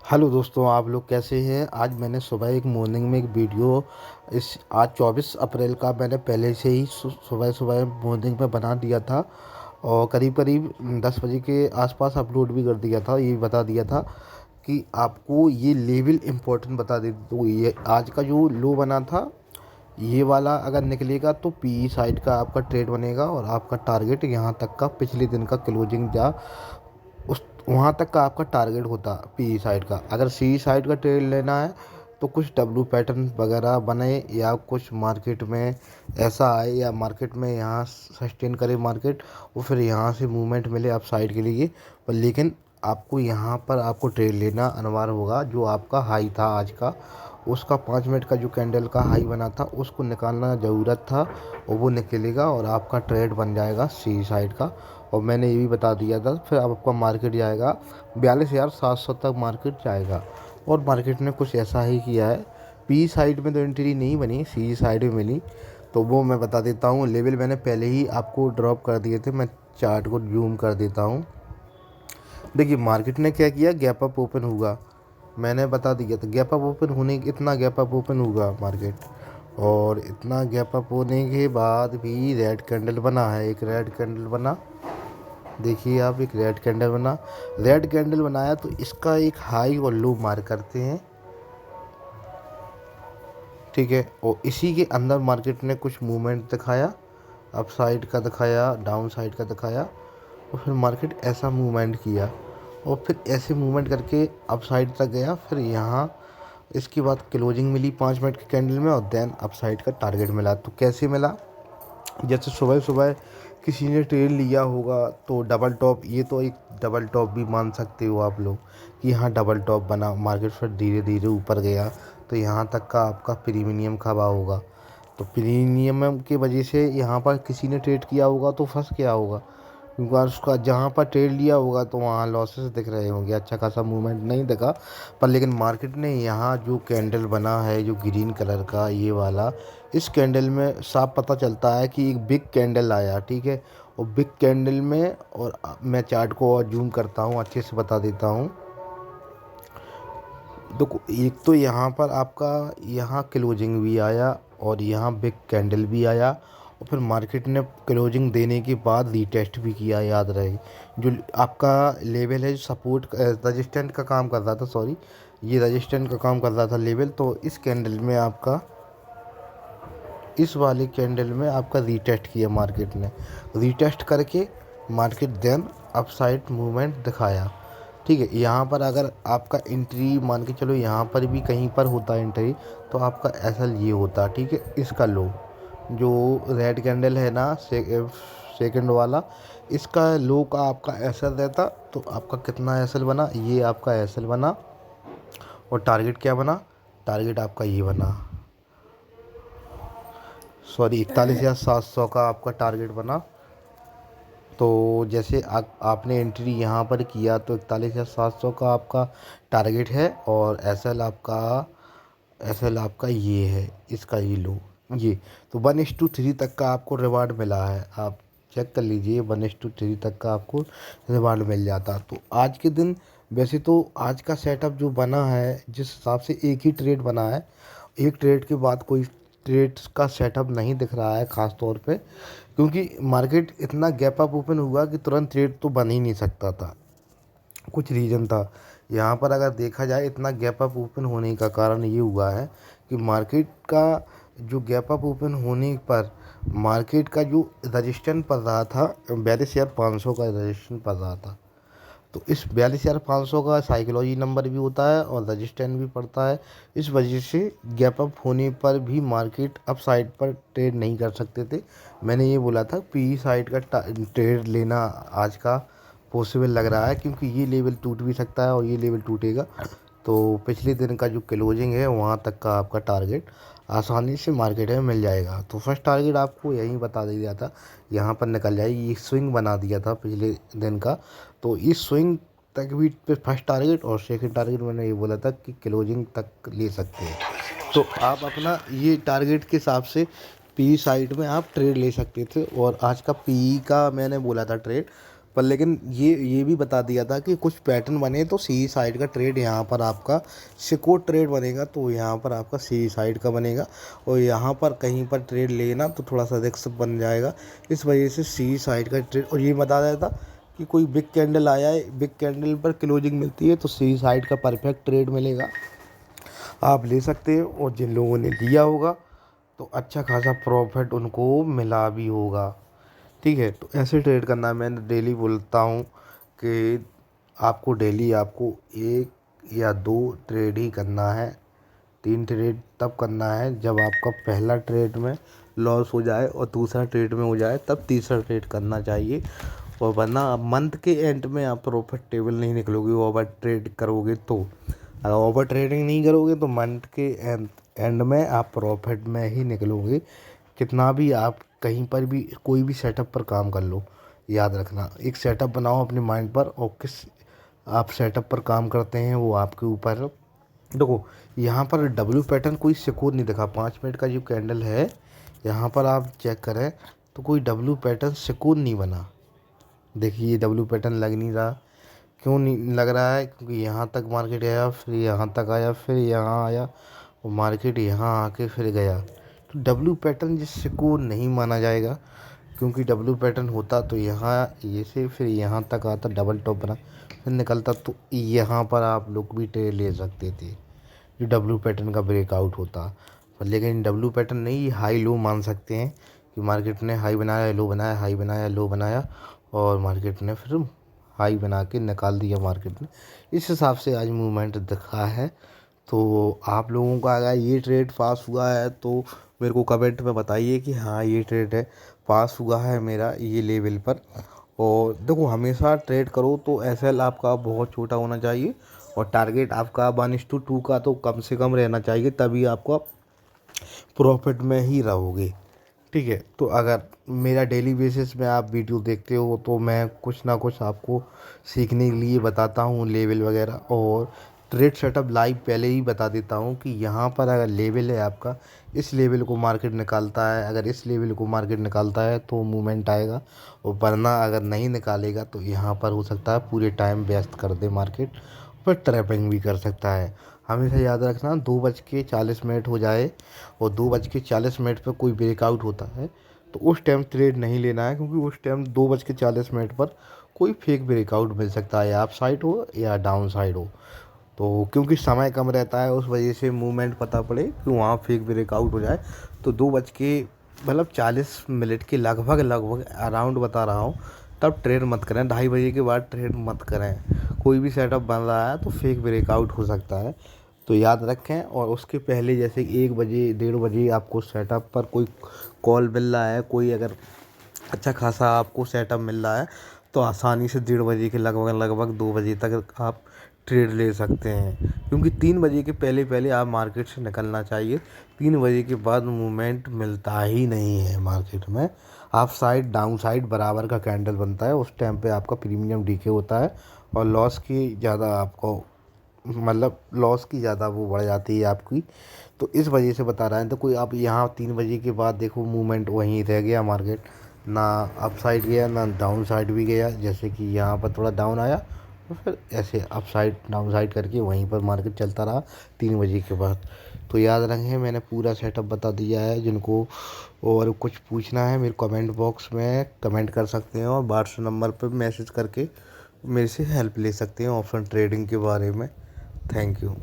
Hello दोस्तों, आप लोग कैसे हैं। आज मैंने सुबह एक मॉर्निंग में एक वीडियो इस आज 24 अप्रैल का मैंने पहले से ही सुबह सुबह मॉर्निंग में बना दिया था और करीब करीब 10 बजे के आसपास अपलोड भी कर दिया था। ये बता दिया था कि आपको ये लेवल इम्पोर्टेंट बता दे। तो ये आज का जो लो बना था, ये वाला अगर निकलेगा तो पी साइड का आपका ट्रेड बनेगा और आपका टारगेट यहाँ तक का पिछले दिन का क्लोजिंग जा उस वहाँ तक का आपका टारगेट होता पी साइड का। अगर सी साइड का ट्रेड लेना है तो कुछ डब्लू पैटर्न वगैरह बने या कुछ मार्केट में ऐसा आए या मार्केट में यहाँ सस्टेन करे मार्केट और फिर यहाँ से मूवमेंट मिले अप साइड के लिए। पर लेकिन आपको यहाँ पर आपको ट्रेड लेना अनिवार्य होगा। जो आपका हाई था आज का, उसका 5 मिनट का जो कैंडल का हाई बना था उसको निकालना ज़रूरत था और वो निकलेगा और आपका ट्रेड बन जाएगा सी साइड का। और मैंने ये भी बता दिया था फिर अब आपका मार्केट जाएगा 42,700 तक मार्केट जाएगा। और मार्केट ने कुछ ऐसा ही किया है। पी साइड में तो एंट्री नहीं बनी, सी साइड में मिली। तो वो मैं बता देता हूँ। लेवल मैंने पहले ही आपको ड्रॉप कर दिए थे। मैं चार्ट को जूम कर देता हूँ। देखिए मार्केट ने क्या किया, गैप अप ओपन हुआ। मैंने बता दिया था गैप अप ओपन होने इतना गैप अप ओपन होगा मार्केट। और इतना गैप अप होने के बाद भी रेड कैंडल बना है, एक रेड कैंडल बना। देखिए आप, एक रेड कैंडल बना। रेड कैंडल बनाया तो इसका एक हाई और लो मार्क करते हैं, ठीक है। और इसी के अंदर मार्केट ने कुछ मूवमेंट दिखाया, अप साइड का दिखाया, डाउन साइड का दिखाया और फिर मार्केट ऐसा मूवमेंट किया और फिर ऐसे मूवमेंट करके अप साइड तक गया। फिर यहाँ इसके बाद क्लोजिंग मिली 5 मिनट के कैंडल में और देन अप साइड का टारगेट मिला। तो कैसे मिला, जैसे सुबह सुबह किसी ने ट्रेड लिया होगा तो डबल टॉप, ये तो एक डबल टॉप भी मान सकते हो आप लोग कि यहाँ डबल टॉप बना, मार्केट फिर धीरे धीरे ऊपर गया तो यहाँ तक का आपका प्रीमियम खबा होगा। तो प्रीमियम की वजह से यहाँ पर किसी ने ट्रेड किया होगा तो फंस गया होगा, क्योंकि उसका जहाँ पर ट्रेड लिया होगा तो वहाँ लॉसेस दिख रहे होंगे, अच्छा खासा मूवमेंट नहीं दिखा। पर लेकिन मार्केट ने यहाँ जो कैंडल बना है जो ग्रीन कलर का ये वाला, इस कैंडल में साफ पता चलता है कि एक बिग कैंडल आया, ठीक है। और बिग कैंडल में, और मैं चार्ट को और जूम करता हूँ, अच्छे से बता देता हूँ। देखो एक तो यहाँ पर आपका यहाँ क्लोजिंग भी आया और यहाँ बिग कैंडल भी आया और फिर मार्केट ने क्लोजिंग देने के बाद रीटेस्ट भी किया, याद रहे। जो आपका लेवल है, जो सपोर्ट रजिस्टेंट का काम कर रहा था, सॉरी ये रजिस्टेंट का काम कर रहा था लेवल, तो इस कैंडल में आपका, इस वाले कैंडल में आपका रीटेस्ट किया मार्केट ने। रीटेस्ट करके मार्केट देन अपसाइड मूवमेंट दिखाया, ठीक है। यहाँ पर अगर आपका एंट्री मान के चलो, यहाँ पर भी कहीं पर होता एंट्री तो आपका एसएल ये होता, ठीक है। इसका लो जो रेड कैंडल है ना, सेकंड वाला, इसका लो का आपका एसएल रहता तो आपका कितना एसएल बना, ये आपका एसएल बना। और टारगेट क्या बना, टारगेट आपका ये बना, सॉरी 41,700 का आपका टारगेट बना। तो जैसे आपने एंट्री यहाँ पर किया तो 41,700 का आपका टारगेट है और एस एल आपका ये है, इसका ये लो ये। तो 1:3 तक का आपको रिवार्ड मिला है, आप चेक कर लीजिए। 1:3 तक का आपको रिवार्ड मिल जाता। तो आज के दिन वैसे तो आज का सेटअप जो बना है, जिस हिसाब से एक ही ट्रेड बना है, एक ट्रेड के बाद कोई ट्रेड्स का सेटअप नहीं दिख रहा है ख़ास तौर पे, क्योंकि मार्केट इतना गैप अप ओपन हुआ कि तुरंत ट्रेड तो बन ही नहीं सकता था। कुछ रीज़न था यहाँ पर। अगर देखा जाए इतना गैप अप ओपन होने का कारण ये हुआ है कि मार्केट का जो गैप अप ओपन होने पर मार्केट का जो रजिस्टेंस पड़ रहा था, 42,500 का रजिस्टेंस पड़ रहा था। तो इस 42,500 का साइकोलॉजी नंबर भी होता है और रजिस्टेंस भी पड़ता है। इस वजह से गैप अप होने पर भी मार्केट अप साइड पर ट्रेड नहीं कर सकते थे। मैंने ये बोला था पी साइड का ट्रेड लेना आज का पॉसिबल लग रहा है, क्योंकि ये लेवल टूट भी सकता है और ये लेवल टूटेगा तो पिछले दिन का जो क्लोजिंग है वहाँ तक का आपका टारगेट आसानी से मार्केट में मिल जाएगा। तो फर्स्ट टारगेट आपको यहीं बता दिया था, यहाँ पर निकल जाएगी। ये स्विंग बना दिया था पिछले दिन का, तो इस स्विंग तक भी पे फर्स्ट टारगेट और सेकंड टारगेट मैंने ये बोला था कि क्लोजिंग तक ले सकते हैं। तो आप अपना ये टारगेट के हिसाब से पी साइड में आप ट्रेड ले सकते थे। और आज का पी का मैंने बोला था ट्रेड पर लेकिन ये भी बता दिया था कि कुछ पैटर्न बने तो सी साइड का ट्रेड यहाँ पर आपका सिक्योर ट्रेड बनेगा, तो यहाँ पर आपका सी साइड का बनेगा, और यहाँ पर कहीं पर ट्रेड लेना तो थोड़ा सा रिस्क बन जाएगा। इस वजह से सी साइड का ट्रेड, और ये बता दिया था कि कोई बिग कैंडल आया है, बिग कैंडल पर क्लोजिंग मिलती है तो सी साइड का परफेक्ट ट्रेड मिलेगा, आप ले सकते हो। और जिन लोगों ने लिया होगा तो अच्छा खासा प्रॉफिट उनको मिला भी होगा। ठीक है, तो ऐसे ट्रेड करना है। मैं डेली बोलता हूँ कि आपको डेली आपको एक या दो ट्रेड ही करना है, तीन ट्रेड तब करना है जब आपका पहला ट्रेड में लॉस हो जाए और दूसरा ट्रेड में हो जाए, तब तीसरा ट्रेड करना चाहिए। और वरना मंथ के एंड में आप प्रॉफिटेबल नहीं निकलोगे ओवर ट्रेड करोगे तो। अगर ओवर ट्रेडिंग नहीं करोगे तो मंथ के एंड में आप प्रॉफिट में ही निकलोगे। कितना भी आप कहीं पर भी कोई भी सेटअप पर काम कर लो, याद रखना एक सेटअप बनाओ अपने माइंड पर, और किस आप सेटअप पर काम करते हैं वो आपके ऊपर है। देखो यहाँ पर डब्ल्यू पैटर्न कोई सिक्योर नहीं दिखा, 5 मिनट का जो कैंडल है यहाँ पर आप चेक करें तो कोई डब्ल्यू पैटर्न सिक्योर नहीं बना। देखिए ये डब्ल्यू पैटर्न लग नहीं रहा, क्यों नहीं लग रहा है? क्योंकि यहाँ तक मार्केट आया, फिर यहाँ तक आया, फिर यहाँ आया, और मार्केट यहाँ आके फिर गया। तो डब्ल्यू पैटर्न जिससे को नहीं माना जाएगा, क्योंकि डब्ल्यू पैटर्न होता तो यहाँ ये से फिर यहाँ तक आता, डबल टॉप बना फिर निकलता, तो यहाँ पर आप लोग भी ट्रेड ले सकते थे जो डब्ल्यू पैटर्न का ब्रेकआउट होता। पर लेकिन डब्ल्यू पैटर्न नहीं, हाई लो मान सकते हैं कि मार्केट ने हाई बनाया, लो बनाया, हाई बनाया, लो बनाया, और मार्केट ने फिर हाई बना के निकाल दिया मार्केट ने। इस हिसाब से आज मूवमेंट दिखा है। तो आप लोगों का अगर ये ट्रेड पास हुआ है तो मेरे को कमेंट में बताइए कि हाँ ये ट्रेड है पास हुआ है मेरा ये लेवल पर। और देखो हमेशा ट्रेड करो तो एसएल आपका बहुत छोटा होना चाहिए, और टारगेट आपका 1:2 का तो कम से कम रहना चाहिए, तभी आपका प्रॉफिट में ही रहोगे। ठीक है, तो अगर मेरा डेली बेसिस में आप वीडियो देखते हो तो मैं कुछ ना कुछ आपको सीखने के लिए बताता हूँ लेवल वगैरह, और ट्रेड सेटअप लाइव पहले ही बता देता हूँ कि यहाँ पर अगर लेवल है आपका, इस लेवल को मार्केट निकालता है, अगर इस लेवल को मार्केट निकालता है तो मूवमेंट आएगा, और वरना अगर नहीं निकालेगा तो यहाँ पर हो सकता है पूरे टाइम वेस्ट कर दे मार्केट, फिर ट्रैपिंग भी कर सकता है। हमेशा याद रखना 2:40 हो जाए और 2:40 पर कोई ब्रेकआउट होता है तो उस टाइम ट्रेड नहीं लेना है, क्योंकि उस टाइम 2:40 पर कोई फेक ब्रेकआउट मिल सकता है, अप साइड हो या डाउन साइड हो। तो क्योंकि समय कम रहता है उस वजह से मूवमेंट पता पड़े कि वहाँ फेक ब्रेकआउट हो जाए, तो 2:40 के लगभग लगभग अराउंड बता रहा हूँ, तब ट्रेड मत करें। 2:30 के बाद ट्रेड मत करें। कोई भी सेटअप बन रहा है तो फेक ब्रेकआउट हो सकता है, तो याद रखें। और उसके पहले जैसे 1 बजे 1:30 बजे आपको सेटअप पर कोई कॉल मिल रहा है, कोई अगर अच्छा खासा आपको सेटअप मिल रहा है तो आसानी से 1:30 बजे के लगभग लगभग 2 बजे तक आप ट्रेड ले सकते हैं, क्योंकि 3 बजे के पहले पहले आप मार्केट से निकलना चाहिए। 3 बजे के बाद मूवमेंट मिलता ही नहीं है मार्केट में। अप साइड डाउन साइड बराबर का कैंडल बनता है, उस टाइम पे आपका प्रीमियम डीके होता है, और लॉस की ज़्यादा आपको मतलब लॉस की ज़्यादा वो बढ़ जाती है आपकी। तो इस वजह से बता रहा है। तो कोई आप यहाँ 3 बजे के बाद देखो मूवमेंट वहीं रह गया मार्केट, ना अप साइड गया ना डाउन साइड भी गया। जैसे कि यहाँ पर थोड़ा डाउन आया तो फिर ऐसे अप साइड डाउन साइड करके वहीं पर मार्केट चलता रहा 3 बजे के बाद। तो याद रखें मैंने पूरा सेटअप बता दिया है। जिनको और कुछ पूछना है मेरे कमेंट बॉक्स में कमेंट कर सकते हैं, और व्हाट्सएप नंबर पर मैसेज करके मेरे से हेल्प ले सकते हैं ऑप्शन ट्रेडिंग के बारे में। Thank you.